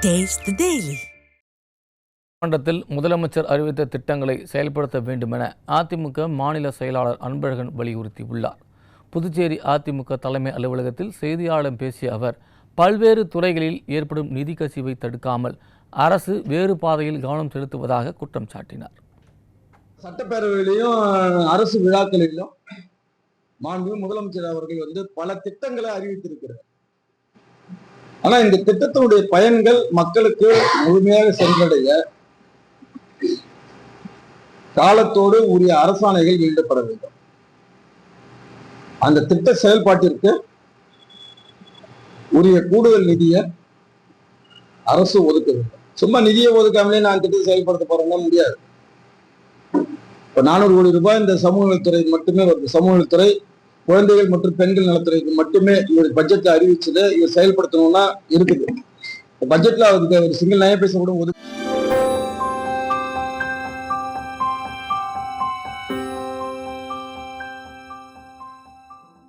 Taste the Daily. மன்றத்தில் முதலமைச்சர் அறிவித்த திட்டங்களை செயல்படுத்த வேண்டுமென அதிமுக மாநில செயலாளர் அன்பழகன் வலியுறுத்தியுள்ளார். புதுச்சேரி அதிமுக தலைமை அலுவலகத்தில் செய்தியாளர்களிடம் பேசிய அவர், பல்வேறு துறைகளில் ஏற்படும் நிதி கசிவை தடுக்காமல் அரசு வேறு பாதையில் கவனம் செலுத்துவதாக குற்றம் சாட்டினார். சட்டப்பேரவையிலையும் அரசு விழாக்களிலும் மாண்பு முதலமைச்சர் அவர்கள் பல திட்டங்களை அறிவித்திருக்கிறார். ஆனா இந்த திட்டத்தினுடைய பயன்கள் மக்களுக்கு முழுமையாக சென்றடைய காலத்தோடு உரிய அரசாணைகள் வெளியிடப்பட வேண்டும். அந்த திட்ட செயல்பாட்டிற்கு உரிய கூடுதல் நிதியை அரசு ஒதுக்க வேண்டும். சும்மா நிதியை ஒதுக்காமலே நான் திட்டத்தை செயல்படுத்த போறேன்னா முடியாது. இப்ப 400 கோடி ரூபாய் இந்த சமூக நலத்துறை மட்டுமே வருது. சமூக நலத்துறை, குழந்தைகள் மற்றும் பெண்கள் நலத்துறைக்கு மட்டுமே இவர் பட்ஜெட்ல அறிவிச்சது இவர் செயல்படுத்தணும்னா இருக்குது. பட்ஜெட்ல அவருக்கு ஒரு சிங்கிள் நய பைசா கூட ஒதுக்க